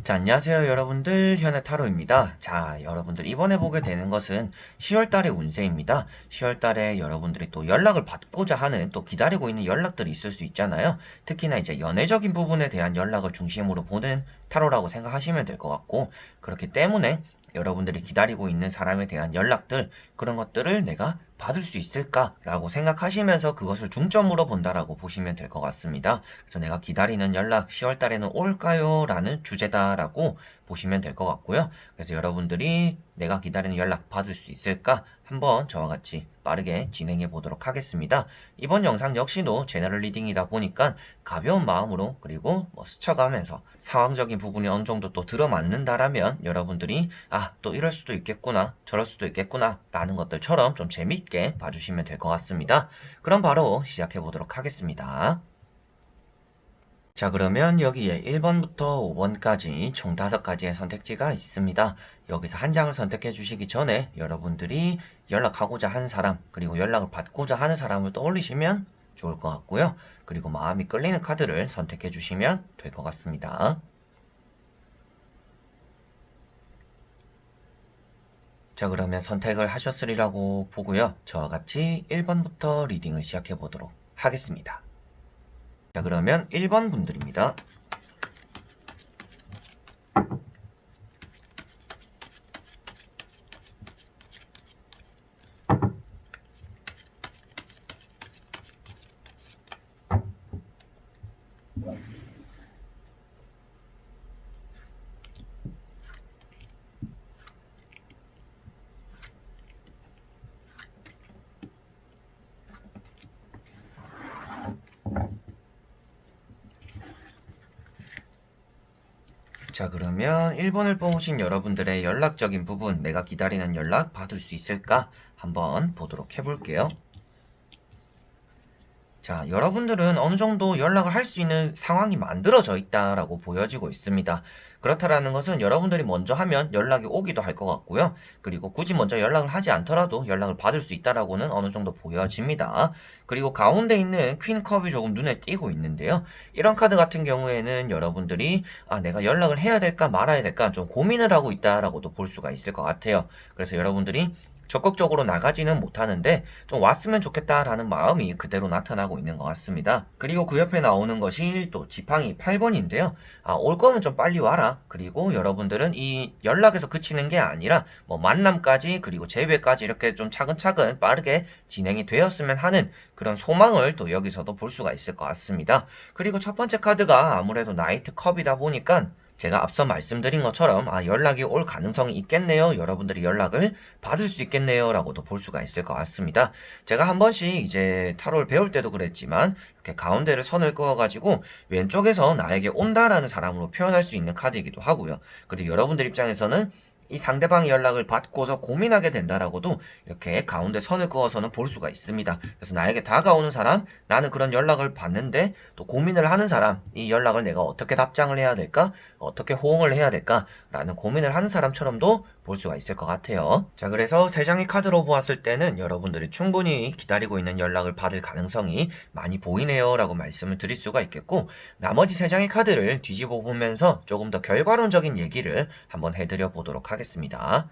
자, 안녕하세요 여러분들, 현의 타로입니다. 자, 여러분들 이번에 보게 되는 것은 10월달의 운세입니다. 10월달에 여러분들이 또 연락을 받고자 하는, 또 기다리고 있는 연락들이 있을 수 있잖아요. 특히나 이제 연애적인 부분에 대한 연락을 중심으로 보는 타로라고 생각하시면 될 것 같고, 그렇기 때문에 여러분들이 기다리고 있는 사람에 대한 연락들, 그런 것들을 내가 받을 수 있을까라고 생각하시면서 그것을 중점으로 본다라고 보시면 될 것 같습니다. 그래서 내가 기다리는 연락 10월 달에는 올까요? 라는 주제다라고 보시면 될 것 같고요. 그래서 여러분들이 내가 기다리는 연락 받을 수 있을까? 한번 저와 같이 빠르게 진행해 보도록 하겠습니다. 이번 영상 역시도 제너럴 리딩이다 보니까 가벼운 마음으로, 그리고 스쳐가면서 상황적인 부분이 어느 정도 또 들어맞는다라면 여러분들이 또 이럴 수도 있겠구나, 저럴 수도 있겠구나 라는 것들처럼 좀 재밌게 봐주시면 될 것 같습니다. 그럼 바로 시작해 보도록 하겠습니다. 자, 그러면 여기에 1번부터 5번까지 총 5가지의 선택지가 있습니다. 여기서 한 장을 선택해 주시기 전에 여러분들이 연락하고자 하는 사람, 그리고 연락을 받고자 하는 사람을 떠올리시면 좋을 것 같고요. 그리고 마음이 끌리는 카드를 선택해 주시면 될 것 같습니다. 자, 그러면 선택을 하셨으리라고 보고요. 저와 같이 1번부터 리딩을 시작해 보도록 하겠습니다. 자, 그러면 1번 분들입니다. 자, 그러면 1번을 뽑으신 여러분들의 연락적인 부분, 내가 기다리는 연락 받을 수 있을까? 한번 보도록 해볼게요. 자, 여러분들은 어느 정도 연락을 할 수 있는 상황이 만들어져 있다라고 보여지고 있습니다. 그렇다라는 것은 여러분들이 먼저 하면 연락이 오기도 할 것 같고요. 그리고 굳이 먼저 연락을 하지 않더라도 연락을 받을 수 있다라고는 어느 정도 보여집니다. 그리고 가운데 있는 퀸컵이 조금 눈에 띄고 있는데요. 이런 카드 같은 경우에는 여러분들이 내가 연락을 해야 될까 말아야 될까 좀 고민을 하고 있다라고도 볼 수가 있을 것 같아요. 그래서 여러분들이 적극적으로 나가지는 못하는데 좀 왔으면 좋겠다라는 마음이 그대로 나타나고 있는 것 같습니다. 그리고 그 옆에 나오는 것이 또 지팡이 8번인데요. 올 거면 좀 빨리 와라. 그리고 여러분들은 이 연락에서 그치는 게 아니라 만남까지, 그리고 재회까지 이렇게 좀 차근차근 빠르게 진행이 되었으면 하는 그런 소망을 또 여기서도 볼 수가 있을 것 같습니다. 그리고 첫 번째 카드가 아무래도 나이트 컵이다 보니까 제가 앞서 말씀드린 것처럼 연락이 올 가능성이 있겠네요. 여러분들이 연락을 받을 수 있겠네요. 라고도 볼 수가 있을 것 같습니다. 제가 한 번씩 이제 타로를 배울 때도 그랬지만 이렇게 가운데를 선을 그어가지고 왼쪽에서 나에게 온다라는 사람으로 표현할 수 있는 카드이기도 하고요. 그리고 여러분들 입장에서는 이 상대방의 연락을 받고서 고민하게 된다라고도 이렇게 가운데 선을 그어서는 볼 수가 있습니다. 그래서 나에게 다가오는 사람, 나는 그런 연락을 받는데 또 고민을 하는 사람, 이 연락을 내가 어떻게 답장을 해야 될까? 어떻게 호응을 해야 될까? 라는 고민을 하는 사람처럼도 볼 수가 있을 것 같아요. 자, 그래서 세 장의 카드로 보았을 때는 여러분들이 충분히 기다리고 있는 연락을 받을 가능성이 많이 보이네요 라고 말씀을 드릴 수가 있겠고, 나머지 세 장의 카드를 뒤집어 보면서 조금 더 결과론적인 얘기를 한번 해드려 보도록 하겠습니다.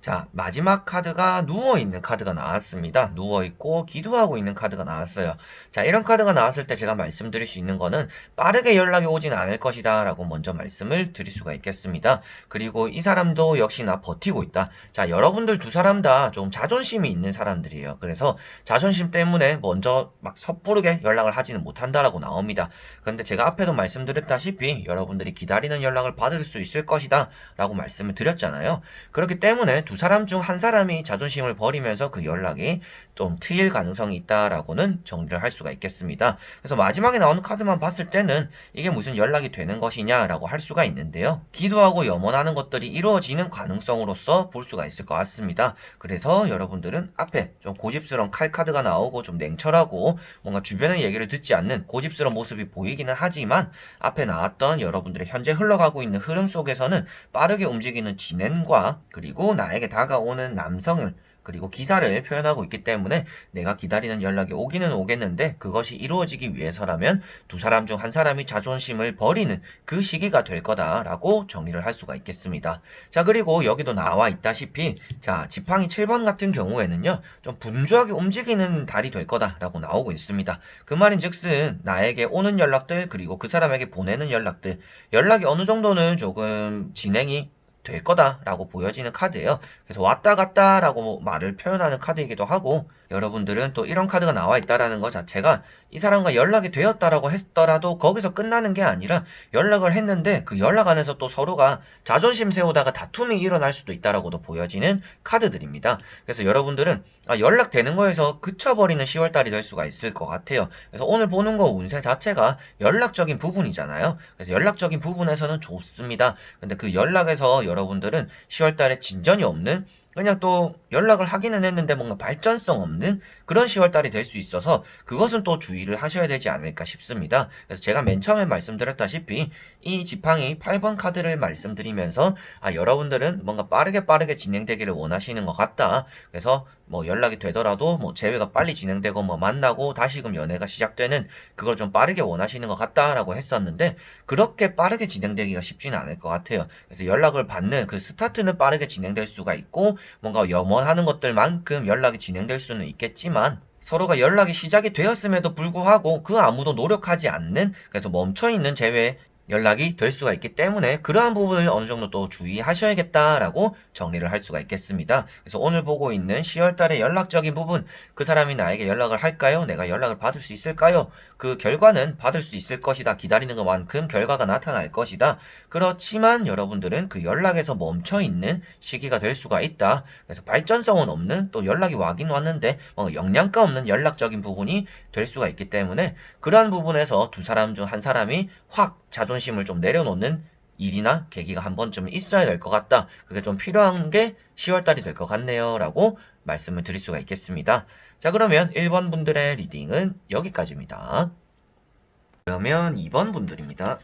자, 마지막 카드가 누워있는 카드가 나왔습니다. 누워있고 기도하고 있는 카드가 나왔어요. 자, 이런 카드가 나왔을 때 제가 말씀드릴 수 있는 거는 빠르게 연락이 오진 않을 것이다 라고 먼저 말씀을 드릴 수가 있겠습니다. 그리고 이 사람도 역시나 버티고 있다. 자, 여러분들 두 사람 다 좀 자존심이 있는 사람들이에요. 그래서 자존심 때문에 먼저 막 섣부르게 연락을 하지는 못한다라고 나옵니다. 그런데 제가 앞에도 말씀드렸다시피 여러분들이 기다리는 연락을 받을 수 있을 것이다 라고 말씀을 드렸잖아요. 그렇기 때문에 두 사람 중 한 사람이 자존심을 버리면서 그 연락이 좀 트일 가능성이 있다라고는 정리를 할 수가 있겠습니다. 그래서 마지막에 나오는 카드만 봤을 때는 이게 무슨 연락이 되는 것이냐라고 할 수가 있는데요. 기도하고 염원하는 것들이 이루어지는 가능성으로서 볼 수가 있을 것 같습니다. 그래서 여러분들은 앞에 좀 고집스러운 칼 카드가 나오고 좀 냉철하고 뭔가 주변의 얘기를 듣지 않는 고집스러운 모습이 보이기는 하지만, 앞에 나왔던 여러분들의 현재 흘러가고 있는 흐름 속에서는 빠르게 움직이는 진행과, 그리고 나에게 다가오는 남성을 그리고 기사를 표현하고 있기 때문에 내가 기다리는 연락이 오기는 오겠는데 그것이 이루어지기 위해서라면 두 사람 중 한 사람이 자존심을 버리는 그 시기가 될 거다라고 정리를 할 수가 있겠습니다. 자, 그리고 여기도 나와 있다시피 자, 지팡이 7번 같은 경우에는요, 좀 분주하게 움직이는 달이 될 거다라고 나오고 있습니다. 그 말인즉슨 나에게 오는 연락들 그리고 그 사람에게 보내는 연락들, 연락이 어느 정도는 조금 진행이 될 거다라고 보여지는 카드예요. 그래서 왔다 갔다라고 말을 표현하는 카드이기도 하고, 여러분들은 또 이런 카드가 나와 있다라는 것 자체가 이 사람과 연락이 되었다라고 했더라도 거기서 끝나는 게 아니라 연락을 했는데 그 연락 안에서 또 서로가 자존심 세우다가 다툼이 일어날 수도 있다라고도 보여지는 카드들입니다. 그래서 여러분들은 연락되는 거에서 그쳐버리는 10월달이 될 수가 있을 것 같아요. 그래서 오늘 보는 거 운세 자체가 연락적인 부분이잖아요. 그래서 연락적인 부분에서는 좋습니다. 근데 그 연락에서 여러분들은 10월달에 진전이 없는, 그냥 또 연락을 하기는 했는데 뭔가 발전성 없는 그런 10월달이 될 수 있어서 그것은 또 주의를 하셔야 되지 않을까 싶습니다. 그래서 제가 맨 처음에 말씀드렸다시피 이 지팡이 8번 카드를 말씀드리면서 여러분들은 뭔가 빠르게 진행되기를 원하시는 것 같다. 그래서 뭐 연락이 되더라도 뭐 재회가 빨리 진행되고 뭐 만나고 다시금 연애가 시작되는 그걸 좀 빠르게 원하시는 것 같다라고 했었는데, 그렇게 빠르게 진행되기가 쉽지는 않을 것 같아요. 그래서 연락을 받는 그 스타트는 빠르게 진행될 수가 있고 뭔가 염원하는 것들만큼 연락이 진행될 수는 있겠지만, 서로가 연락이 시작이 되었음에도 불구하고 그 아무도 노력하지 않는, 그래서 멈춰있는 재회 연락이 될 수가 있기 때문에 그러한 부분을 어느 정도 또 주의하셔야겠다라고 정리를 할 수가 있겠습니다. 그래서 오늘 보고 있는 10월달의 연락적인 부분, 그 사람이 나에게 연락을 할까요? 내가 연락을 받을 수 있을까요? 그 결과는 받을 수 있을 것이다. 기다리는 것만큼 결과가 나타날 것이다. 그렇지만 여러분들은 그 연락에서 멈춰있는 시기가 될 수가 있다. 그래서 발전성은 없는, 또 연락이 와긴 왔는데 영양가 없는 연락적인 부분이 될 수가 있기 때문에 그러한 부분에서 두 사람 중 한 사람이 확 자존심을 좀 내려놓는 일이나 계기가 한 번쯤 있어야 될 것 같다. 그게 좀 필요한 게 10월달이 될 것 같네요. 라고 말씀을 드릴 수가 있겠습니다. 자, 그러면 1번 분들의 리딩은 여기까지입니다. 그러면 2번 분들입니다.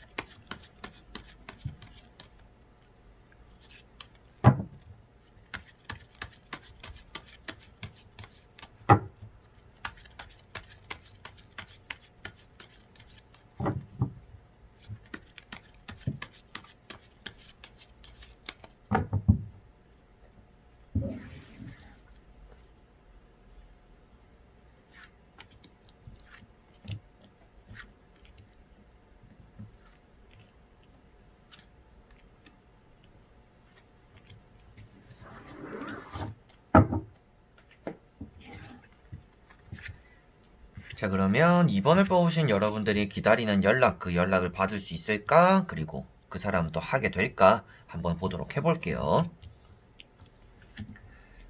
자, 그러면 2번을 뽑으신 여러분들이 기다리는 연락, 그 연락을 받을 수 있을까? 그리고 그 사람도 하게 될까? 한번 보도록 해볼게요.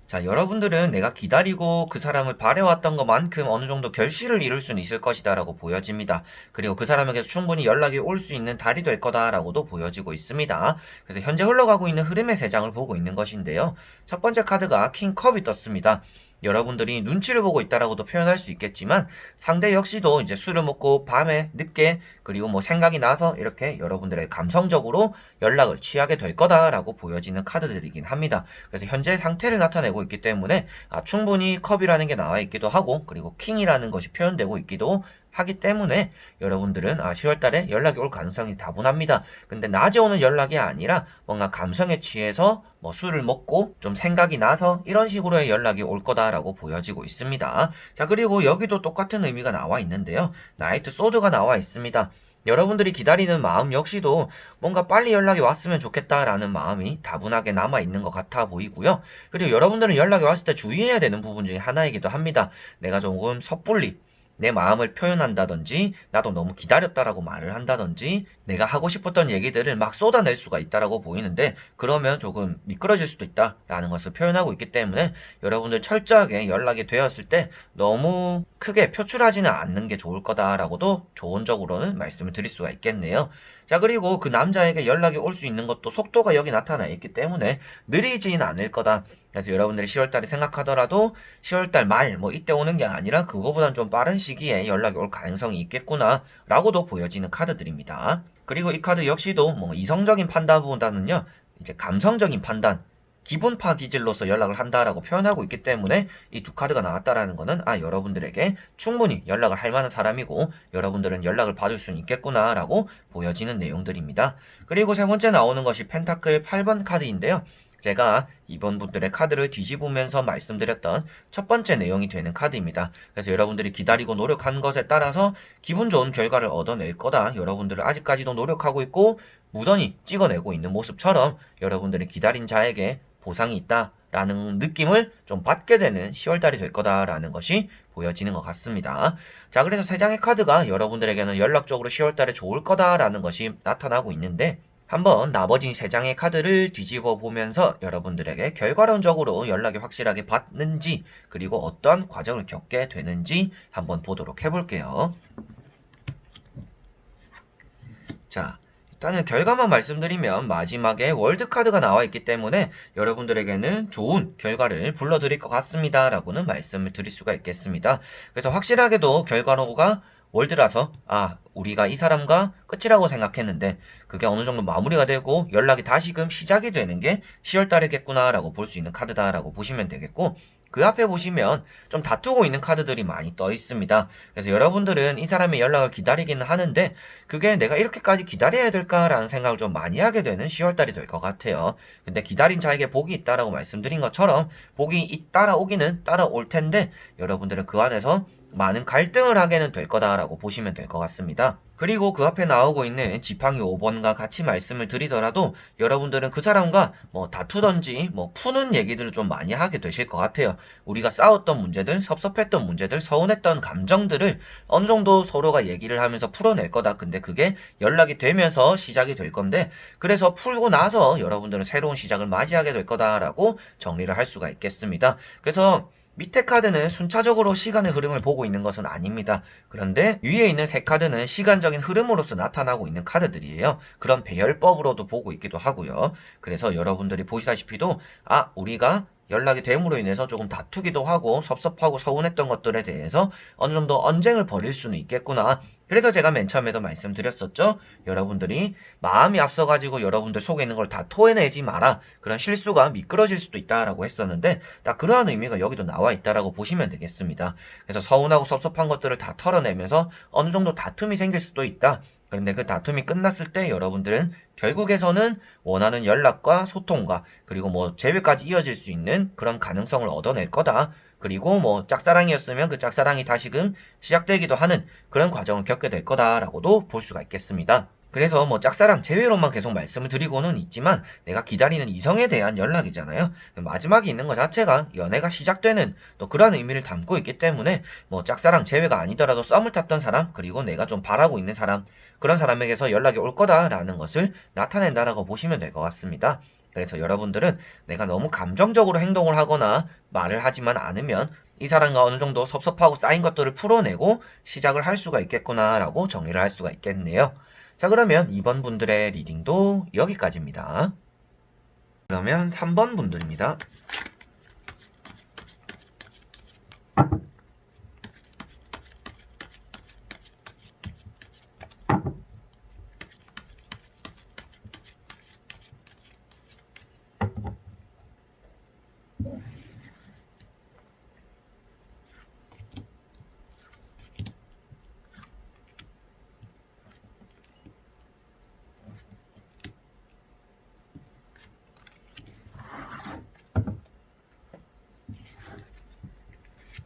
자, 여러분들은 내가 기다리고 그 사람을 바래왔던 것만큼 어느 정도 결실을 이룰 수는 있을 것이다 라고 보여집니다. 그리고 그 사람에게서 충분히 연락이 올 수 있는 달이 될 거다 라고도 보여지고 있습니다. 그래서 현재 흘러가고 있는 흐름의 세 장을 보고 있는 것인데요. 첫 번째 카드가 킹컵이 떴습니다. 여러분들이 눈치를 보고 있다라고도 표현할 수 있겠지만, 상대 역시도 이제 술을 먹고 밤에 늦게 그리고 뭐 생각이 나서 이렇게 여러분들의 감성적으로 연락을 취하게 될 거다라고 보여지는 카드들이긴 합니다. 그래서 현재 상태를 나타내고 있기 때문에 충분히 컵이라는 게 나와 있기도 하고, 그리고 킹이라는 것이 표현되고 있기도 하기 때문에 여러분들은 10월달에 연락이 올 가능성이 다분합니다. 근데 낮에 오는 연락이 아니라 뭔가 감성에 취해서 뭐 술을 먹고 좀 생각이 나서 이런 식으로의 연락이 올 거다라고 보여지고 있습니다. 자, 그리고 여기도 똑같은 의미가 나와 있는데요. 나이트 소드가 나와 있습니다. 여러분들이 기다리는 마음 역시도 뭔가 빨리 연락이 왔으면 좋겠다라는 마음이 다분하게 남아있는 것 같아 보이고요. 그리고 여러분들은 연락이 왔을 때 주의해야 되는 부분 중에 하나이기도 합니다. 내가 조금 섣불리 내 마음을 표현한다든지, 나도 너무 기다렸다라고 말을 한다든지, 내가 하고 싶었던 얘기들을 막 쏟아낼 수가 있다라고 보이는데, 그러면 조금 미끄러질 수도 있다라는 것을 표현하고 있기 때문에 여러분들 철저하게 연락이 되었을 때 너무 크게 표출하지는 않는 게 좋을 거다라고도 조언적으로는 말씀을 드릴 수가 있겠네요. 자, 그리고 그 남자에게 연락이 올 수 있는 것도 속도가 여기 나타나 있기 때문에 느리지는 않을 거다. 그래서 여러분들이 10월달에 생각하더라도 10월달 말 뭐 이때 오는 게 아니라 그거보단 좀 빠른 시기에 연락이 올 가능성이 있겠구나 라고도 보여지는 카드들입니다. 그리고 이 카드 역시도 뭐 이성적인 판단보다는요, 이제 감성적인 판단, 기본파 기질로서 연락을 한다라고 표현하고 있기 때문에 이 두 카드가 나왔다라는 거는 여러분들에게 충분히 연락을 할 만한 사람이고 여러분들은 연락을 받을 수는 있겠구나라고 보여지는 내용들입니다. 그리고 세 번째 나오는 것이 펜타클 8번 카드인데요. 제가 이번 분들의 카드를 뒤집으면서 말씀드렸던 첫 번째 내용이 되는 카드입니다. 그래서 여러분들이 기다리고 노력한 것에 따라서 기분 좋은 결과를 얻어낼 거다. 여러분들은 아직까지도 노력하고 있고 무던히 찍어내고 있는 모습처럼 여러분들이 기다린 자에게 보상이 있다라는 느낌을 좀 받게 되는 10월달이 될 거다라는 것이 보여지는 것 같습니다. 자, 그래서 세 장의 카드가 여러분들에게는 연락적으로 10월달에 좋을 거다라는 것이 나타나고 있는데 한번 나머지 세 장의 카드를 뒤집어 보면서 여러분들에게 결과론적으로 연락이 확실하게 받는지 그리고 어떠한 과정을 겪게 되는지 한번 보도록 해볼게요. 자, 일단은 결과만 말씀드리면 마지막에 월드카드가 나와 있기 때문에 여러분들에게는 좋은 결과를 불러드릴 것 같습니다 라고는 말씀을 드릴 수가 있겠습니다. 그래서 확실하게도 결과로가 월드라서 우리가 이 사람과 끝이라고 생각했는데 그게 어느 정도 마무리가 되고 연락이 다시금 시작이 되는 게 10월달이겠구나 라고 볼 수 있는 카드다 라고 보시면 되겠고, 그 앞에 보시면 좀 다투고 있는 카드들이 많이 떠 있습니다. 그래서 여러분들은 이 사람의 연락을 기다리기는 하는데 그게 내가 이렇게까지 기다려야 될까라는 생각을 좀 많이 하게 되는 10월달이 될 것 같아요. 근데 기다린 자에게 복이 있다라고 말씀드린 것처럼 복이 따라오기는 따라올 텐데 여러분들은 그 안에서 많은 갈등을 하게는 될 거다라고 보시면 될 것 같습니다. 그리고 그 앞에 나오고 있는 지팡이 5번과 같이 말씀을 드리더라도 여러분들은 그 사람과 다투던지 푸는 얘기들을 좀 많이 하게 되실 것 같아요. 우리가 싸웠던 문제들, 섭섭했던 문제들, 서운했던 감정들을 어느 정도 서로가 얘기를 하면서 풀어낼 거다. 근데 그게 연락이 되면서 시작이 될 건데 그래서 풀고 나서 여러분들은 새로운 시작을 맞이하게 될 거다라고 정리를 할 수가 있겠습니다. 그래서 밑에 카드는 순차적으로 시간의 흐름을 보고 있는 것은 아닙니다. 그런데 위에 있는 세 카드는 시간적인 흐름으로서 나타나고 있는 카드들이에요. 그런 배열법으로도 보고 있기도 하고요. 그래서 여러분들이 보시다시피도 우리가 연락이 됨으로 인해서 조금 다투기도 하고 섭섭하고 서운했던 것들에 대해서 어느 정도 언쟁을 벌일 수는 있겠구나. 그래서 제가 맨 처음에도 말씀드렸었죠. 여러분들이 마음이 앞서가지고 여러분들 속에 있는 걸 다 토해내지 마라. 그런 실수가 미끄러질 수도 있다라고 했었는데 딱 그러한 의미가 여기도 나와 있다라고 보시면 되겠습니다. 그래서 서운하고 섭섭한 것들을 다 털어내면서 어느 정도 다툼이 생길 수도 있다. 그런데 그 다툼이 끝났을 때 여러분들은 결국에서는 원하는 연락과 소통과 그리고 재회까지 이어질 수 있는 그런 가능성을 얻어낼 거다. 그리고 짝사랑이었으면 그 짝사랑이 다시금 시작되기도 하는 그런 과정을 겪게 될 거다라고도 볼 수가 있겠습니다. 그래서 짝사랑 제외로만 계속 말씀을 드리고는 있지만 내가 기다리는 이성에 대한 연락이잖아요. 마지막에 있는 것 자체가 연애가 시작되는 또 그런 의미를 담고 있기 때문에 짝사랑 제외가 아니더라도 썸을 탔던 사람 그리고 내가 좀 바라고 있는 사람 그런 사람에게서 연락이 올 거다라는 것을 나타낸다라고 보시면 될 것 같습니다. 그래서 여러분들은 내가 너무 감정적으로 행동을 하거나 말을 하지만 않으면 이 사람과 어느 정도 섭섭하고 쌓인 것들을 풀어내고 시작을 할 수가 있겠구나라고 정리를 할 수가 있겠네요. 자, 그러면 2번 분들의 리딩도 여기까지입니다. 그러면 3번 분들입니다.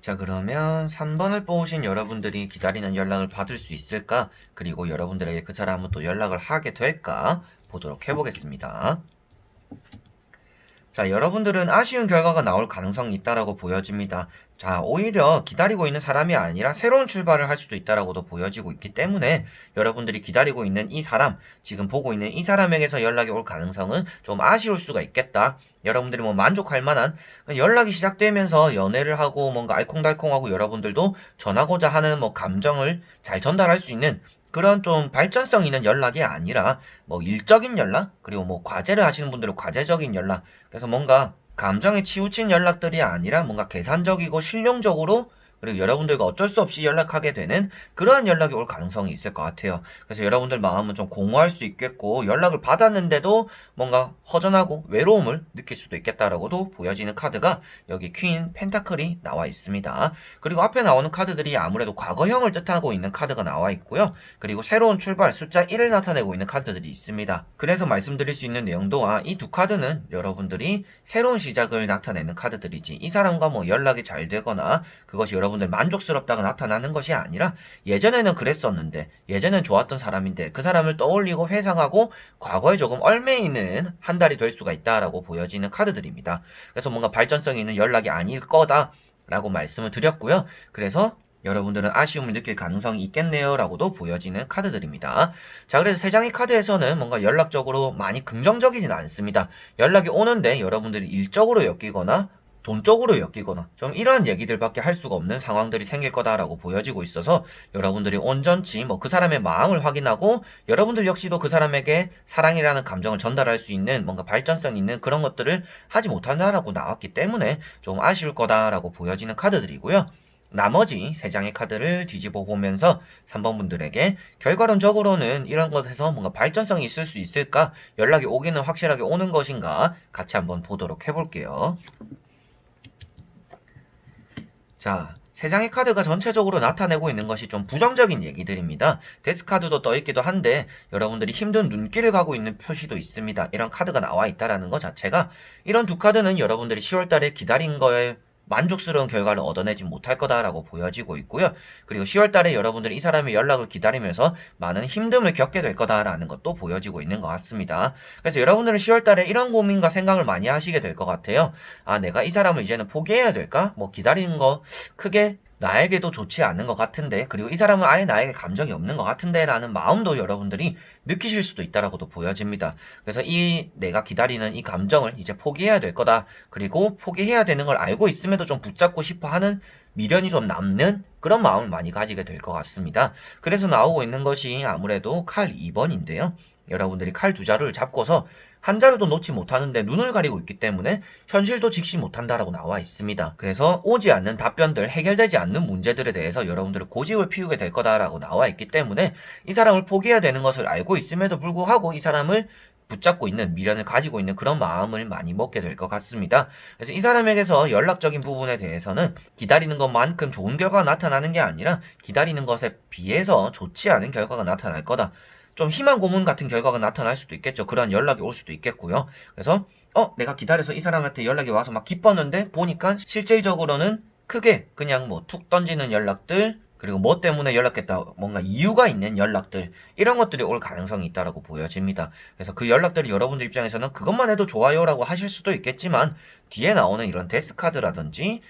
자, 그러면 3번을 뽑으신 여러분들이 기다리는 연락을 받을 수 있을까? 그리고 여러분들에게 그 사람은 또 연락을 하게 될까? 보도록 해보겠습니다. 자, 여러분들은 아쉬운 결과가 나올 가능성이 있다라고 보여집니다. 자, 오히려 기다리고 있는 사람이 아니라 새로운 출발을 할 수도 있다라고도 보여지고 있기 때문에 여러분들이 기다리고 있는 이 사람, 지금 보고 있는 이 사람에게서 연락이 올 가능성은 좀 아쉬울 수가 있겠다. 여러분들이 만족할 만한 연락이 시작되면서 연애를 하고 뭔가 알콩달콩하고 여러분들도 전하고자 하는 감정을 잘 전달할 수 있는 그런 좀 발전성 있는 연락이 아니라 일적인 연락 그리고 과제를 하시는 분들은 과제적인 연락 그래서 뭔가 감정에 치우친 연락들이 아니라 뭔가 계산적이고 실용적으로 그리고 여러분들과 어쩔 수 없이 연락하게 되는 그러한 연락이 올 가능성이 있을 것 같아요. 그래서 여러분들 마음은 좀 공허할 수 있겠고 연락을 받았는데도 뭔가 허전하고 외로움을 느낄 수도 있겠다라고도 보여지는 카드가 여기 퀸 펜타클이 나와 있습니다. 그리고 앞에 나오는 카드들이 아무래도 과거형을 뜻하고 있는 카드가 나와 있고요. 그리고 새로운 출발 숫자 1을 나타내고 있는 카드들이 있습니다. 그래서 말씀드릴 수 있는 내용도 이 두 카드는 여러분들이 새로운 시작을 나타내는 카드들이지 이 사람과 뭐 연락이 잘 되거나 그것이 여러분들 만족스럽다가 나타나는 것이 아니라 예전에는 그랬었는데 예전엔 좋았던 사람인데 그 사람을 떠올리고 회상하고 과거에 조금 얽매이는 한 달이 될 수가 있다라고 보여지는 카드들입니다. 그래서 뭔가 발전성이 있는 연락이 아닐 거다 라고 말씀을 드렸고요. 그래서 여러분들은 아쉬움을 느낄 가능성이 있겠네요 라고도 보여지는 카드들입니다. 자, 그래서 세 장의 카드에서는 뭔가 연락적으로 많이 긍정적이진 않습니다. 연락이 오는데 여러분들이 일적으로 엮이거나 돈적으로 엮이거나 좀 이러한 얘기들밖에 할 수가 없는 상황들이 생길 거다라고 보여지고 있어서 여러분들이 온전치 뭐 그 사람의 마음을 확인하고 여러분들 역시도 그 사람에게 사랑이라는 감정을 전달할 수 있는 뭔가 발전성 있는 그런 것들을 하지 못한다라고 나왔기 때문에 좀 아쉬울 거다라고 보여지는 카드들이고요. 나머지 3장의 카드를 뒤집어 보면서 3번 분들에게 결과론적으로는 이런 것에서 뭔가 발전성이 있을 수 있을까? 연락이 오기는 확실하게 오는 것인가? 같이 한번 보도록 해볼게요. 자, 3장의 카드가 전체적으로 나타내고 있는 것이 좀 부정적인 얘기들입니다. 데스 카드도 떠있기도 한데 여러분들이 힘든 눈길을 가고 있는 표시도 있습니다. 이런 카드가 나와 있다라는 것 자체가 이런 두 카드는 여러분들이 10월달에 기다린 거에 만족스러운 결과를 얻어내지 못할 거다라고 보여지고 있고요. 그리고 10월달에 여러분들이 이 사람의 연락을 기다리면서 많은 힘듦을 겪게 될 거다라는 것도 보여지고 있는 것 같습니다. 그래서 여러분들은 10월달에 이런 고민과 생각을 많이 하시게 될 것 같아요. 내가 이 사람을 이제는 포기해야 될까? 뭐 기다리는 거 크게 나에게도 좋지 않은 것 같은데 그리고 이 사람은 아예 나에게 감정이 없는 것 같은데 라는 마음도 여러분들이 느끼실 수도 있다라고도 보여집니다. 그래서 이 내가 기다리는 이 감정을 이제 포기해야 될 거다. 그리고 포기해야 되는 걸 알고 있음에도 좀 붙잡고 싶어 하는 미련이 좀 남는 그런 마음을 많이 가지게 될 것 같습니다. 그래서 나오고 있는 것이 아무래도 칼 2번인데요. 여러분들이 칼 두 자루를 잡고서 한 자루도 놓지 못하는데 눈을 가리고 있기 때문에 현실도 직시 못한다라고 나와 있습니다. 그래서 오지 않는 답변들, 해결되지 않는 문제들에 대해서 여러분들은 고집을 피우게 될 거다라고 나와 있기 때문에 이 사람을 포기해야 되는 것을 알고 있음에도 불구하고 이 사람을 붙잡고 있는 미련을 가지고 있는 그런 마음을 많이 먹게 될 것 같습니다. 그래서 이 사람에게서 연락적인 부분에 대해서는 기다리는 것만큼 좋은 결과가 나타나는 게 아니라 기다리는 것에 비해서 좋지 않은 결과가 나타날 거다. 좀 희망 고문 같은 결과가 나타날 수도 있겠죠. 그런 연락이 올 수도 있겠고요. 그래서 내가 기다려서 이 사람한테 연락이 와서 막 기뻤는데 보니까 실질적으로는 크게 그냥 뭐 툭 던지는 연락들 그리고 뭐 때문에 연락했다 뭔가 이유가 있는 연락들 이런 것들이 올 가능성이 있다라고 보여집니다. 그래서 그 연락들이 여러분들 입장에서는 그것만 해도 좋아요라고 하실 수도 있겠지만 뒤에 나오는 이런 데스카드라든지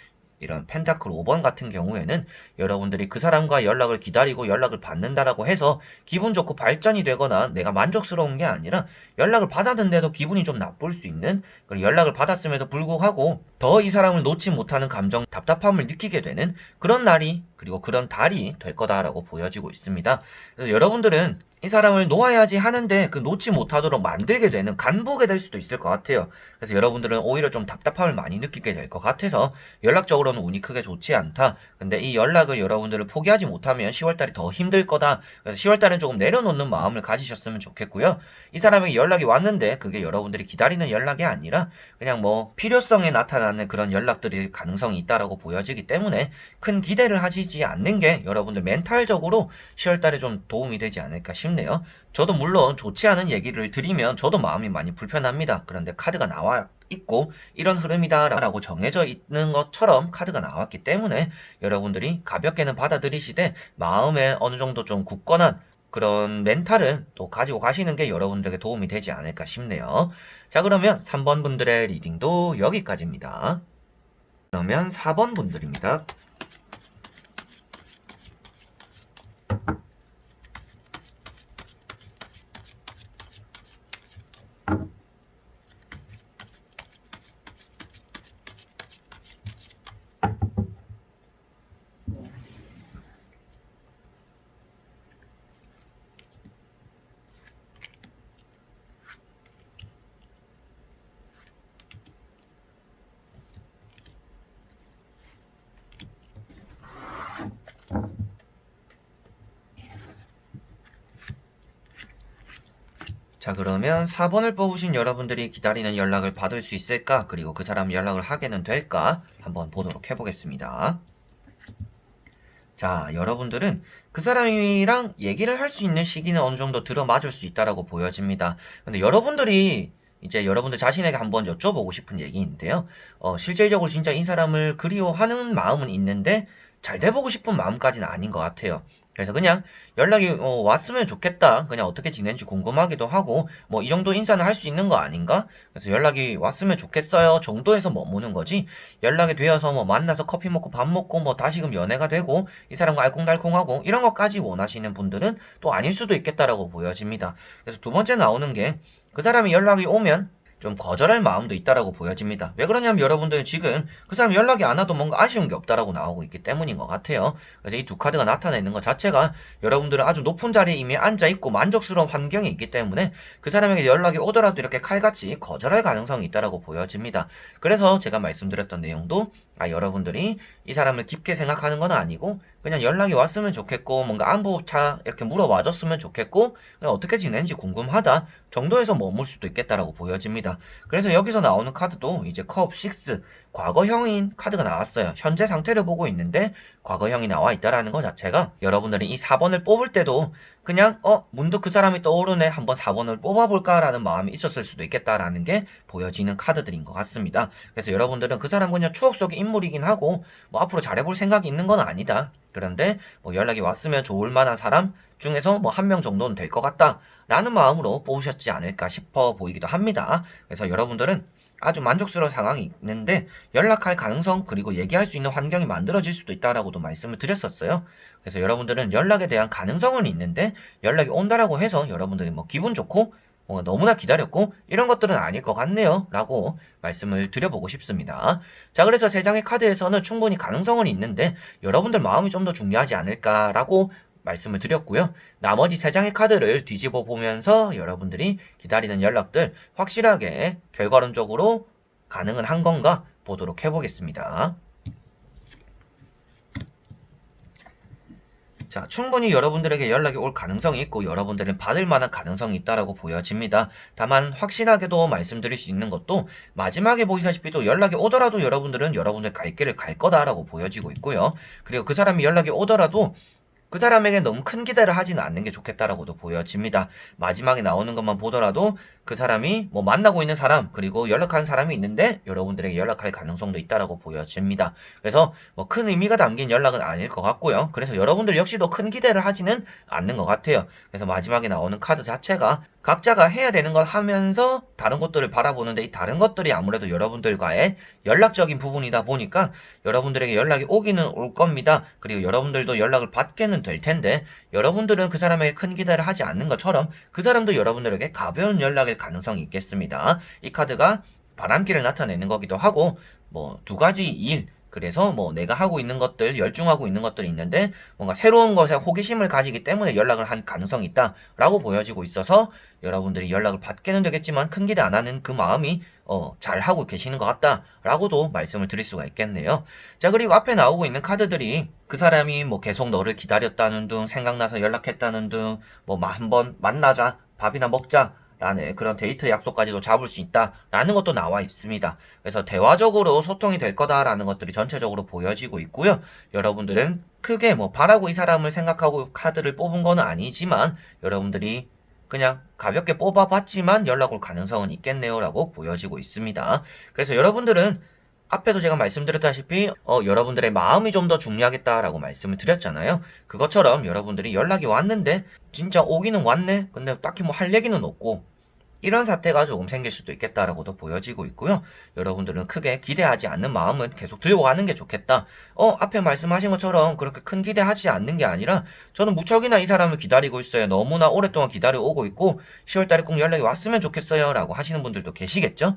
이런 펜타클 5번 같은 경우에는 여러분들이 그 사람과 연락을 기다리고 연락을 받는다라고 해서 기분 좋고 발전이 되거나 내가 만족스러운 게 아니라 연락을 받았는데도 기분이 좀 나쁠 수 있는 그리고 연락을 받았음에도 불구하고 더 이 사람을 놓지 못하는 감정, 답답함을 느끼게 되는 그런 날이 그리고 그런 달이 될 거다라고 보여지고 있습니다. 그래서 여러분들은 이 사람을 놓아야지 하는데 그 놓지 못하도록 만들게 되는 간보게 될 수도 있을 것 같아요. 그래서 여러분들은 오히려 좀 답답함을 많이 느끼게 될 것 같아서 연락적으로는 운이 크게 좋지 않다. 근데 이 연락을 여러분들을 포기하지 못하면 10월달이 더 힘들 거다. 그래서 10월달은 조금 내려놓는 마음을 가지셨으면 좋겠고요. 이 사람에게 연락이 왔는데 그게 여러분들이 기다리는 연락이 아니라 그냥 뭐 필요성에 나타나는 그런 연락들이 가능성이 있다라고 보여지기 때문에 큰 기대를 하시지 않는 게 여러분들 멘탈적으로 10월달에 좀 도움이 되지 않을까 싶네요. 저도 물론 좋지 않은 얘기를 드리면 저도 마음이 많이 불편합니다. 그런데 카드가 나와 있고 이런 흐름이다라고 정해져 있는 것처럼 카드가 나왔기 때문에 여러분들이 가볍게는 받아들이시되 마음에 어느 정도 좀 굳건한 그런 멘탈은 또 가지고 가시는 게 여러분들에게 도움이 되지 않을까 싶네요. 자, 그러면 3번 분들의 리딩도 여기까지입니다. 그러면 4번 분들입니다. 자, 그러면 4번을 뽑으신 여러분들이 기다리는 연락을 받을 수 있을까? 그리고 그 사람 연락을 하게는 될까? 한번 보도록 해보겠습니다. 자, 여러분들은 그 사람이랑 얘기를 할 수 있는 시기는 어느 정도 들어맞을 수 있다라고 보여집니다. 근데 여러분들이 이제 여러분들 자신에게 한번 여쭤보고 싶은 얘기인데요. 실질적으로 진짜 이 사람을 그리워하는 마음은 있는데 잘 돼보고 싶은 마음까지는 아닌 것 같아요. 그래서 그냥 연락이 왔으면 좋겠다. 그냥 어떻게 지낸지 궁금하기도 하고 뭐 이 정도 인사는 할 수 있는 거 아닌가? 그래서 연락이 왔으면 좋겠어요 정도에서 머무는 거지. 연락이 되어서 뭐 만나서 커피 먹고 밥 먹고 뭐 다시금 연애가 되고 이 사람과 알콩달콩하고 이런 것까지 원하시는 분들은 또 아닐 수도 있겠다라고 보여집니다. 그래서 두 번째 나오는 게 그 사람이 연락이 오면 좀 거절할 마음도 있다라고 보여집니다. 왜 그러냐면 여러분들 지금 그 사람 연락이 안 와도 뭔가 아쉬운 게 없다라고 나오고 있기 때문인 것 같아요. 그래서 이 두 카드가 나타내는 것 자체가 여러분들은 아주 높은 자리에 이미 앉아있고 만족스러운 환경에 있기 때문에 그 사람에게 연락이 오더라도 이렇게 칼같이 거절할 가능성이 있다라고 보여집니다. 그래서 제가 말씀드렸던 내용도 여러분들이 이 사람을 깊게 생각하는 건 아니고 그냥 연락이 왔으면 좋겠고 뭔가 안부차 이렇게 물어봐줬으면 좋겠고 그냥 어떻게 지내는지 궁금하다 정도에서 머물 수도 있겠다라고 보여집니다. 그래서 여기서 나오는 카드도 이제 컵 6 과거형인 카드가 나왔어요. 현재 상태를 보고 있는데 과거형이 나와 있다라는 것 자체가 여러분들이 이 4번을 뽑을 때도 그냥 문득 그 사람이 떠오르네 한번 4번을 뽑아볼까라는 마음이 있었을 수도 있겠다라는 게 보여지는 카드들인 것 같습니다. 그래서 여러분들은 그 사람 그냥 추억 속의 인물이긴 하고 뭐 앞으로 잘해볼 생각이 있는 건 아니다. 그런데 뭐 연락이 왔으면 좋을 만한 사람 중에서 뭐 한 명 정도는 될 것 같다 라는 마음으로 뽑으셨지 않을까 싶어 보이기도 합니다. 그래서 여러분들은 아주 만족스러운 상황이 있는데 연락할 가능성 그리고 얘기할 수 있는 환경이 만들어질 수도 있다라고도 말씀을 드렸었어요. 그래서 여러분들은 연락에 대한 가능성은 있는데 연락이 온다라고 해서 여러분들이 뭐 기분 좋고 너무나 기다렸고 이런 것들은 아닐 것 같네요 라고 말씀을 드려보고 싶습니다. 자, 그래서 3장의 카드에서는 충분히 가능성은 있는데 여러분들 마음이 좀 더 중요하지 않을까라고 말씀을 드렸고요. 나머지 3장의 카드를 뒤집어 보면서 여러분들이 기다리는 연락들 확실하게 결과론적으로 가능은 한 건가 보도록 해보겠습니다. 자, 충분히 여러분들에게 연락이 올 가능성이 있고 여러분들은 받을 만한 가능성이 있다라고 보여집니다. 다만 확실하게도 말씀드릴 수 있는 것도 마지막에 보시다시피 또 연락이 오더라도 여러분들은 여러분들 갈 길을 갈 거다라고 보여지고 있고요. 그리고 그 사람이 연락이 오더라도 그 사람에게 너무 큰 기대를 하지는 않는 게 좋겠다라고도 보여집니다. 마지막에 나오는 것만 보더라도 그 사람이 뭐 만나고 있는 사람 그리고 연락하는 사람이 있는데 여러분들에게 연락할 가능성도 있다라고 보여집니다. 그래서 뭐 큰 의미가 담긴 연락은 아닐 것 같고요. 그래서 여러분들 역시도 큰 기대를 하지는 않는 것 같아요. 그래서 마지막에 나오는 카드 자체가 각자가 해야 되는 걸 하면서 다른 것들을 바라보는데 이 다른 것들이 아무래도 여러분들과의 연락적인 부분이다 보니까 여러분들에게 연락이 오기는 올 겁니다. 그리고 여러분들도 연락을 받게는 될 텐데 여러분들은 그 사람에게 큰 기대를 하지 않는 것처럼 그 사람도 여러분들에게 가벼운 연락일 가능성이 있겠습니다. 이 카드가 바람길을 나타내는 거기도 하고 뭐 두 가지 일 그래서 뭐 내가 하고 있는 것들 열중하고 있는 것들이 있는데 뭔가 새로운 것에 호기심을 가지기 때문에 연락을 한 가능성이 있다 라고 보여지고 있어서 여러분들이 연락을 받게는 되겠지만 큰 기대 안 하는 그 마음이 잘 하고 계시는 것 같다 라고도 말씀을 드릴 수가 있겠네요. 자, 그리고 앞에 나오고 있는 카드들이 그 사람이 뭐 계속 너를 기다렸다는 둥 생각나서 연락했다는 둥 뭐 한번 만나자 밥이나 먹자 라는 그런 데이트 약속까지도 잡을 수 있다라는 것도 나와 있습니다. 그래서 대화적으로 소통이 될 거다라는 것들이 전체적으로 보여지고 있고요. 여러분들은 크게 뭐 바라고 이 사람을 생각하고 카드를 뽑은 건 아니지만 여러분들이 그냥 가볍게 뽑아봤지만 연락 올 가능성은 있겠네요 라고 보여지고 있습니다. 그래서 여러분들은 앞에도 제가 말씀드렸다시피 여러분들의 마음이 좀 더 중요하겠다라고 말씀을 드렸잖아요. 그것처럼 여러분들이 연락이 왔는데 진짜 오기는 왔네? 근데 딱히 뭐 할 얘기는 없고 이런 사태가 조금 생길 수도 있겠다라고도 보여지고 있고요. 여러분들은 크게 기대하지 않는 마음은 계속 들고 가는 게 좋겠다. 앞에 말씀하신 것처럼 그렇게 큰 기대하지 않는 게 아니라 저는 무척이나 이 사람을 기다리고 있어요. 너무나 오랫동안 기다려오고 있고 10월달에 꼭 연락이 왔으면 좋겠어요 라고 하시는 분들도 계시겠죠.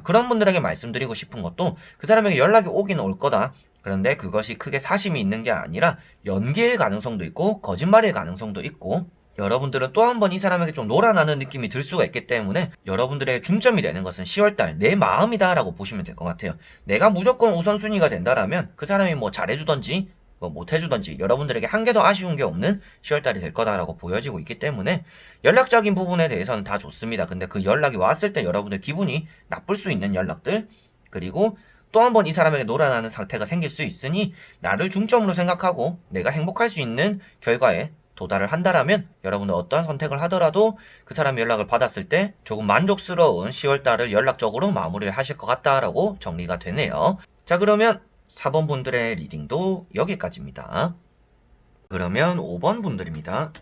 그런 분들에게 말씀드리고 싶은 것도 그 사람에게 연락이 오긴 올 거다. 그런데 그것이 크게 사심이 있는 게 아니라 연기일 가능성도 있고 거짓말일 가능성도 있고 여러분들은 또 한 번 이 사람에게 좀 놀아나는 느낌이 들 수가 있기 때문에 여러분들의 중점이 되는 것은 10월달 내 마음이다 라고 보시면 될 것 같아요. 내가 무조건 우선순위가 된다라면 그 사람이 뭐 잘해주던지 뭐 못해주던지 여러분들에게 한 개 더 아쉬운 게 없는 10월달이 될 거다라고 보여지고 있기 때문에 연락적인 부분에 대해서는 다 좋습니다. 근데 그 연락이 왔을 때 여러분들 기분이 나쁠 수 있는 연락들, 그리고 또 한 번 이 사람에게 놀아나는 상태가 생길 수 있으니 나를 중점으로 생각하고 내가 행복할 수 있는 결과에 도달을 한다라면 여러분들 어떠한 선택을 하더라도 그 사람이 연락을 받았을 때 조금 만족스러운 10월달을 연락적으로 마무리를 하실 것 같다라고 정리가 되네요. 자, 그러면 4번 분들의 리딩도 여기까지입니다. 그러면 5번 분들입니다.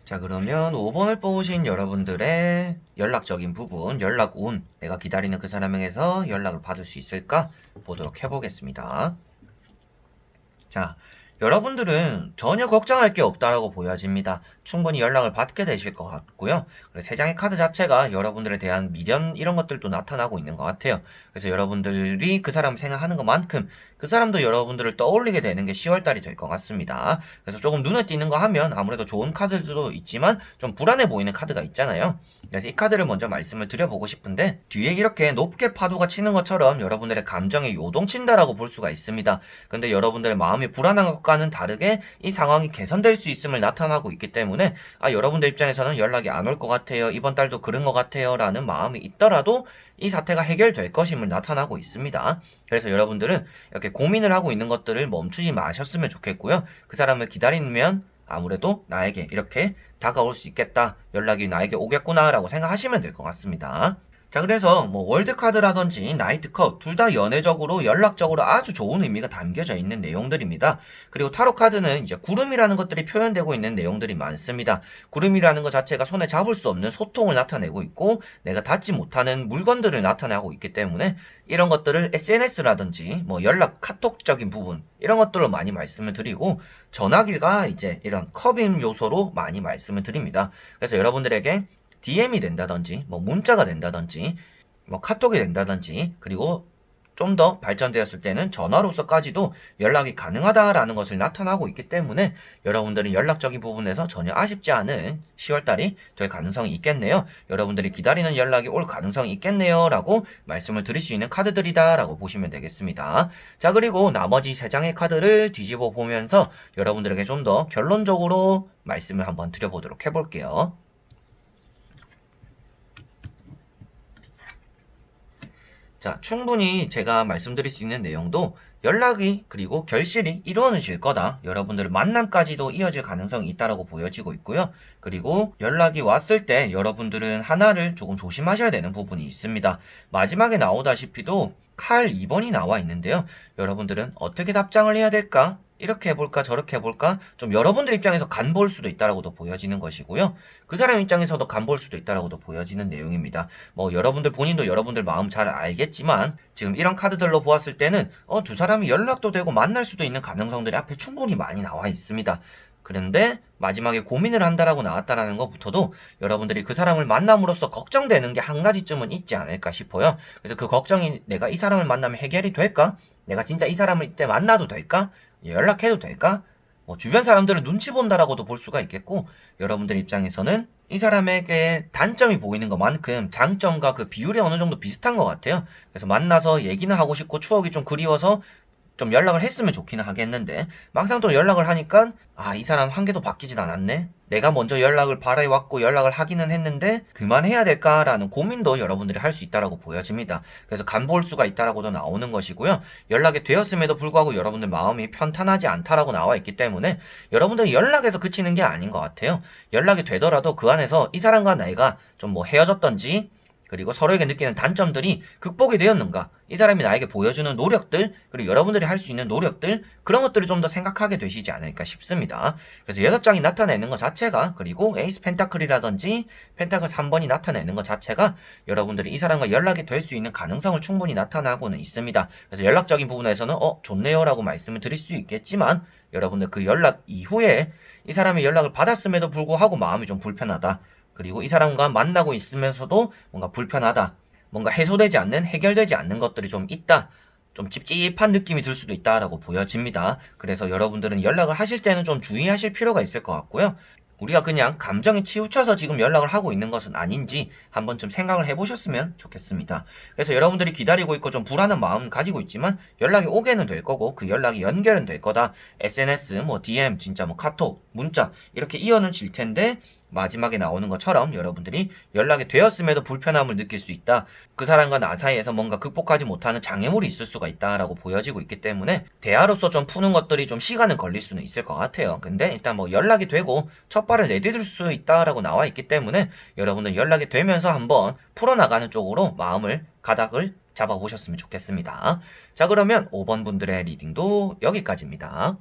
자, 그러면 5번을 뽑으신 여러분들의 연락적인 부분, 연락 운, 내가 기다리는 그 사람에게서 연락을 받을 수 있을까 보도록 해보겠습니다. 자, 여러분들은 전혀 걱정할 게 없다라고 보여집니다. 충분히 연락을 받게 되실 것 같고요. 그래서 세 장의 카드 자체가 여러분들에 대한 미련 이런 것들도 나타나고 있는 것 같아요. 그래서 여러분들이 그 사람을 생각하는 것만큼 그 사람도 여러분들을 떠올리게 되는 게 10월달이 될 것 같습니다. 그래서 조금 눈에 띄는 거 하면 아무래도 좋은 카드들도 있지만 좀 불안해 보이는 카드가 있잖아요. 그래서 이 카드를 먼저 말씀을 드려보고 싶은데 뒤에 이렇게 높게 파도가 치는 것처럼 여러분들의 감정에 요동친다라고 볼 수가 있습니다. 근데 여러분들의 마음이 불안한 것과는 다르게 이 상황이 개선될 수 있음을 나타나고 있기 때문에 여러분들 입장에서는 연락이 안 올 것 같아요. 이번 달도 그런 것 같아요. 라는 마음이 있더라도 이 사태가 해결될 것임을 나타나고 있습니다. 그래서 여러분들은 이렇게 고민을 하고 있는 것들을 멈추지 마셨으면 좋겠고요. 그 사람을 기다리면 아무래도 나에게 이렇게 다가올 수 있겠다. 연락이 나에게 오겠구나 라고 생각하시면 될 것 같습니다. 자, 그래서 뭐 월드카드라든지 나이트컵 둘 다 연애적으로 연락적으로 아주 좋은 의미가 담겨져 있는 내용들입니다. 그리고 타로카드는 이제 구름이라는 것들이 표현되고 있는 내용들이 많습니다. 구름이라는 것 자체가 손에 잡을 수 없는 소통을 나타내고 있고 내가 닿지 못하는 물건들을 나타내고 있기 때문에 이런 것들을 SNS라든지 뭐 연락 카톡적인 부분 이런 것들로 많이 말씀을 드리고 전화기가 이제 이런 컵인 요소로 많이 말씀을 드립니다. 그래서 여러분들에게 DM이 된다든지 뭐 문자가 된다든지 뭐 카톡이 된다든지 그리고 좀 더 발전되었을 때는 전화로서까지도 연락이 가능하다라는 것을 나타나고 있기 때문에 여러분들은 연락적인 부분에서 전혀 아쉽지 않은 10월달이 될 가능성이 있겠네요. 여러분들이 기다리는 연락이 올 가능성이 있겠네요 라고 말씀을 드릴 수 있는 카드들이다 라고 보시면 되겠습니다. 자, 그리고 나머지 3장의 카드를 뒤집어 보면서 여러분들에게 좀 더 결론적으로 말씀을 한번 드려보도록 해볼게요. 자, 충분히 제가 말씀드릴 수 있는 내용도 연락이 그리고 결실이 이루어질 거다. 여러분들의 만남까지도 이어질 가능성이 있다고 보여지고 있고요. 그리고 연락이 왔을 때 여러분들은 하나를 조금 조심하셔야 되는 부분이 있습니다. 마지막에 나오다시피도 칼 2번이 나와 있는데요. 여러분들은 어떻게 답장을 해야 될까? 이렇게 해볼까 저렇게 해볼까 좀 여러분들 입장에서 간볼 수도 있다라고도 보여지는 것이고요. 그 사람 입장에서도 간볼 수도 있다라고도 보여지는 내용입니다. 뭐 여러분들 본인도 여러분들 마음 잘 알겠지만 지금 이런 카드들로 보았을 때는 두 사람이 연락도 되고 만날 수도 있는 가능성들이 앞에 충분히 많이 나와 있습니다. 그런데 마지막에 고민을 한다라고 나왔다라는 것부터도 여러분들이 그 사람을 만남으로써 걱정되는 게 한 가지쯤은 있지 않을까 싶어요. 그래서 그 걱정이 내가 이 사람을 만나면 해결이 될까? 내가 진짜 이 사람을 이때 만나도 될까? 연락해도 될까? 뭐 주변 사람들을 눈치 본다라고도 볼 수가 있겠고 여러분들 입장에서는 이 사람에게 단점이 보이는 것만큼 장점과 그 비율이 어느 정도 비슷한 것 같아요. 그래서 만나서 얘기는 하고 싶고 추억이 좀 그리워서 좀 연락을 했으면 좋기는 하겠는데 막상 또 연락을 하니까 이 사람 한 개도 바뀌진 않았네. 내가 먼저 연락을 바라왔고 연락을 하기는 했는데 그만해야 될까라는 고민도 여러분들이 할 수 있다라고 보여집니다. 그래서 간볼 수가 있다라고도 나오는 것이고요. 연락이 되었음에도 불구하고 여러분들 마음이 편탄하지 않다라고 나와 있기 때문에 여러분들이 연락에서 그치는 게 아닌 것 같아요. 연락이 되더라도 그 안에서 이 사람과 내가 좀 뭐 헤어졌던지 그리고 서로에게 느끼는 단점들이 극복이 되었는가, 이 사람이 나에게 보여주는 노력들, 그리고 여러분들이 할 수 있는 노력들, 그런 것들을 좀 더 생각하게 되시지 않을까 싶습니다. 그래서 6장이 나타내는 것 자체가, 그리고 에이스 펜타클이라든지 펜타클 3번이 나타내는 것 자체가 여러분들이 이 사람과 연락이 될 수 있는 가능성을 충분히 나타나고는 있습니다. 그래서 연락적인 부분에서는 좋네요 라고 말씀을 드릴 수 있겠지만, 여러분들 그 연락 이후에 이 사람의 연락을 받았음에도 불구하고 마음이 좀 불편하다, 그리고 이 사람과 만나고 있으면서도 뭔가 불편하다, 뭔가 해소되지 않는, 해결되지 않는 것들이 좀 있다, 좀 찝찝한 느낌이 들 수도 있다라고 보여집니다. 그래서 여러분들은 연락을 하실 때는 좀 주의하실 필요가 있을 것 같고요. 우리가 그냥 감정에 치우쳐서 지금 연락을 하고 있는 것은 아닌지 한 번쯤 생각을 해보셨으면 좋겠습니다. 그래서 여러분들이 기다리고 있고 좀 불안한 마음 가지고 있지만 연락이 오게는 될 거고, 그 연락이 연결은 될 거다. SNS, 뭐 DM, 진짜 뭐 카톡, 문자 이렇게 이어는 질 텐데, 마지막에 나오는 것처럼 여러분들이 연락이 되었음에도 불편함을 느낄 수 있다. 그 사람과 나 사이에서 뭔가 극복하지 못하는 장애물이 있을 수가 있다라고 보여지고 있기 때문에 대화로서 좀 푸는 것들이 좀 시간은 걸릴 수는 있을 것 같아요. 근데 일단 뭐 연락이 되고 첫 발을 내디딜 수 있다라고 나와 있기 때문에 여러분들 연락이 되면서 한번 풀어나가는 쪽으로 마음을 가닥을 잡아보셨으면 좋겠습니다. 자, 그러면 5번 분들의 리딩도 여기까지입니다.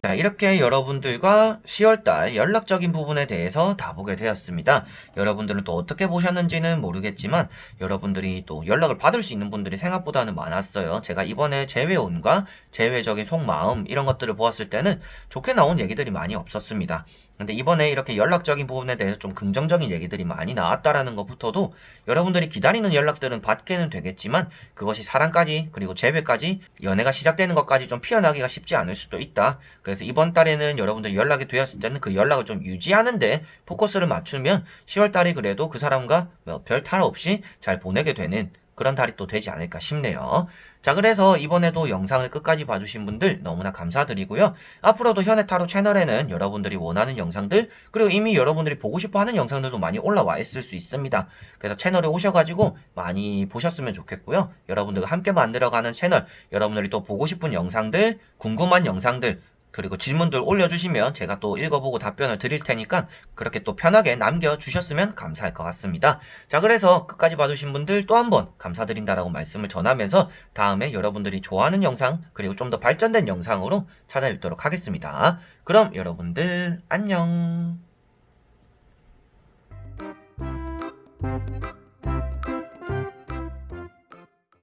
자, 이렇게 여러분들과 10월달 연락적인 부분에 대해서 다 보게 되었습니다. 여러분들은 또 어떻게 보셨는지는 모르겠지만 여러분들이 또 연락을 받을 수 있는 분들이 생각보다는 많았어요. 제가 이번에 재회온과 재회적인 속마음 이런 것들을 보았을 때는 좋게 나온 얘기들이 많이 없었습니다. 근데 이번에 이렇게 연락적인 부분에 대해서 좀 긍정적인 얘기들이 많이 나왔다라는 것부터도 여러분들이 기다리는 연락들은 받게는 되겠지만 그것이 사랑까지, 그리고 재회까지, 연애가 시작되는 것까지 좀 피어나기가 쉽지 않을 수도 있다. 그래서 이번 달에는 여러분들이 연락이 되었을 때는 그 연락을 좀 유지하는데 포커스를 맞추면 10월 달이 그래도 그 사람과 별 탈 없이 잘 보내게 되는 그런 달이 또 되지 않을까 싶네요. 자, 그래서 이번에도 영상을 끝까지 봐주신 분들 너무나 감사드리고요. 앞으로도 현해타로 채널에는 여러분들이 원하는 영상들, 그리고 이미 여러분들이 보고 싶어 하는 영상들도 많이 올라와 있을 수 있습니다. 그래서 채널에 오셔가지고 많이 보셨으면 좋겠고요. 여러분들과 함께 만들어가는 채널, 여러분들이 또 보고 싶은 영상들, 궁금한 영상들, 그리고 질문들 올려주시면 제가 또 읽어보고 답변을 드릴 테니까 그렇게 또 편하게 남겨주셨으면 감사할 것 같습니다. 자, 그래서 끝까지 봐주신 분들 또 한 번 감사드린다라고 말씀을 전하면서 다음에 여러분들이 좋아하는 영상, 그리고 좀 더 발전된 영상으로 찾아뵙도록 하겠습니다. 그럼 여러분들 안녕.